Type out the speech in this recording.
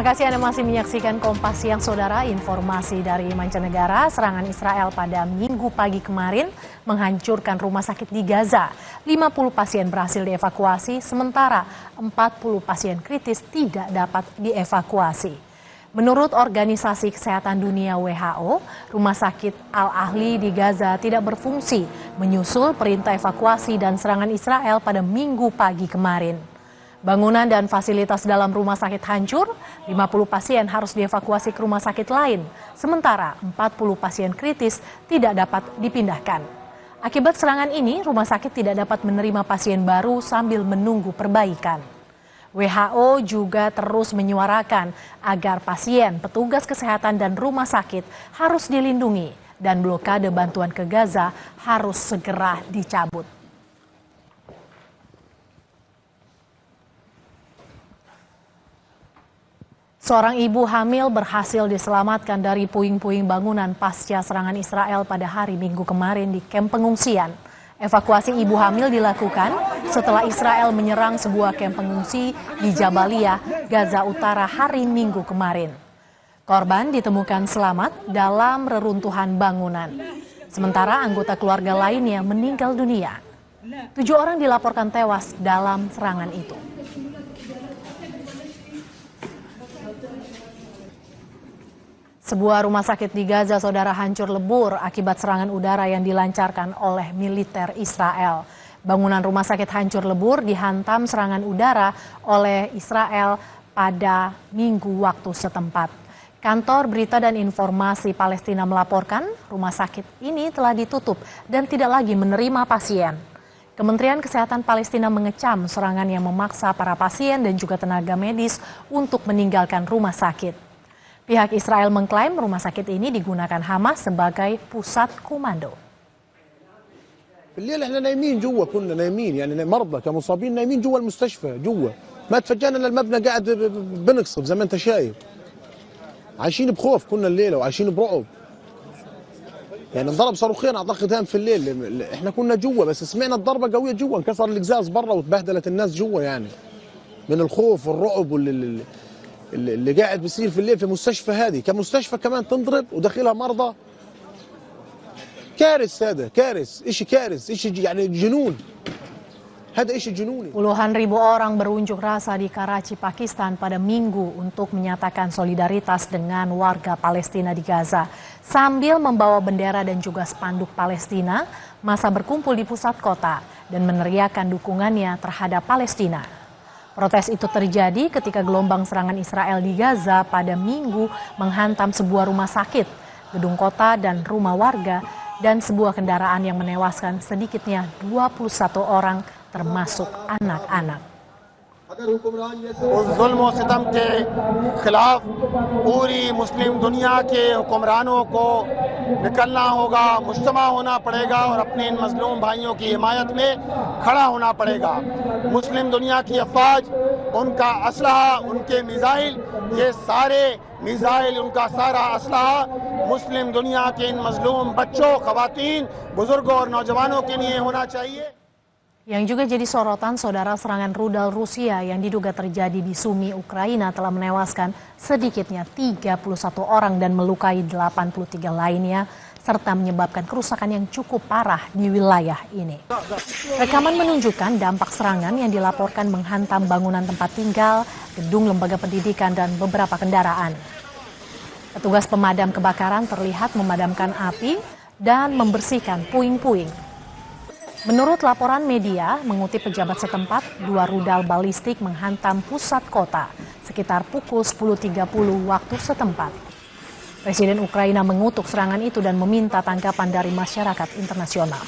Terima kasih Anda masih menyaksikan Kompas Siang, Saudara. Informasi dari mancanegara, serangan Israel pada Minggu pagi kemarin menghancurkan rumah sakit di Gaza. 50 pasien berhasil dievakuasi, sementara 40 pasien kritis tidak dapat dievakuasi. Menurut Organisasi Kesehatan Dunia WHO, Rumah Sakit Al-Ahli di Gaza tidak berfungsi menyusul perintah evakuasi dan serangan Israel pada Minggu pagi kemarin. Bangunan dan fasilitas dalam rumah sakit hancur, 50 pasien harus dievakuasi ke rumah sakit lain, sementara 40 pasien kritis tidak dapat dipindahkan. Akibat serangan ini, rumah sakit tidak dapat menerima pasien baru sambil menunggu perbaikan. WHO juga terus menyuarakan agar pasien, petugas kesehatan dan rumah sakit harus dilindungi dan blokade bantuan ke Gaza harus segera dicabut. Seorang ibu hamil berhasil diselamatkan dari puing-puing bangunan pasca serangan Israel pada hari Minggu kemarin di kamp pengungsian. Evakuasi ibu hamil dilakukan setelah Israel menyerang sebuah kamp pengungsi di Jabalia, Gaza Utara hari Minggu kemarin. Korban ditemukan selamat dalam reruntuhan bangunan. Sementara anggota keluarga lainnya meninggal dunia. 7 orang dilaporkan tewas dalam serangan itu. Sebuah rumah sakit di Gaza, Saudara, hancur lebur akibat serangan udara yang dilancarkan oleh militer Israel. Bangunan rumah sakit hancur lebur dihantam serangan udara oleh Israel pada Minggu waktu setempat. Kantor Berita dan Informasi Palestina melaporkan rumah sakit ini telah ditutup dan tidak lagi menerima pasien. Kementerian Kesehatan Palestina mengecam serangan yang memaksa para pasien dan juga tenaga medis untuk meninggalkan rumah sakit. Pihak Israel mengklaim rumah sakit ini digunakan Hamas sebagai pusat komando. بالليل احنا نايمين جوا، كنا نايمين يعني مرضى كمصابين نايمين جوا المستشفى جوا، ما تفاجئنا ان المبنى قاعد بنقصف زي ما انت شايف. عايشين بخوف كنا الليله وعايشين برعب. يعني انضرب صاروخين اعتقد هام في الليل، احنا كنا جوا بس سمعنا الضربه قويه جوا، انكسر القزاز برا وتبهدلت الناس جوا يعني من الخوف والرعب اللي قاعد بيصير في الليل في المستشفى هذه، كمستشفى كمان تنضرب وداخلها مرضى. كارث، هذا كارث، شيء كارث، شيء يعني جنون. هذا شيء جنوني. Puluhan ribu orang berunjuk rasa di Karachi, Pakistan pada Minggu untuk menyatakan solidaritas dengan warga Palestina di Gaza. Sambil membawa bendera dan juga spanduk Palestina, massa berkumpul di pusat kota dan meneriakkan dukungannya terhadap Palestina. Protes itu terjadi ketika gelombang serangan Israel di Gaza pada Minggu menghantam sebuah rumah sakit, gedung kota dan rumah warga, dan sebuah kendaraan yang menewaskan sedikitnya 21 orang termasuk anak-anak. उस जुल्म और सितम के खिलाफ पूरी मुस्लिम दुनिया के हुक्मरानों को निकलना होगा, मुज्तमा होना पड़ेगा और अपने इन मजलूम भाइयों की हिमायत में खड़ा होना पड़ेगा। मुस्लिम दुनिया की अफवाज, उनका असलहा, उनके मिसाइल, ये सारे मिसाइल, उनका सारा असलहा मुस्लिम दुनिया के इन मजलूम बच्चों, खवातीन, बुजुर्गों और नौजवानों के लिए होना चाहिए। Yang juga jadi sorotan, Saudara, serangan rudal Rusia yang diduga terjadi di Sumi, Ukraina telah menewaskan sedikitnya 31 orang dan melukai 83 lainnya, serta menyebabkan kerusakan yang cukup parah di wilayah ini. Rekaman menunjukkan dampak serangan yang dilaporkan menghantam bangunan tempat tinggal, gedung lembaga pendidikan, dan beberapa kendaraan. Petugas pemadam kebakaran terlihat memadamkan api dan membersihkan puing-puing. Menurut laporan media, mengutip pejabat setempat, 2 rudal balistik menghantam pusat kota sekitar pukul 10.30 waktu setempat. Presiden Ukraina mengutuk serangan itu dan meminta tanggapan dari masyarakat internasional.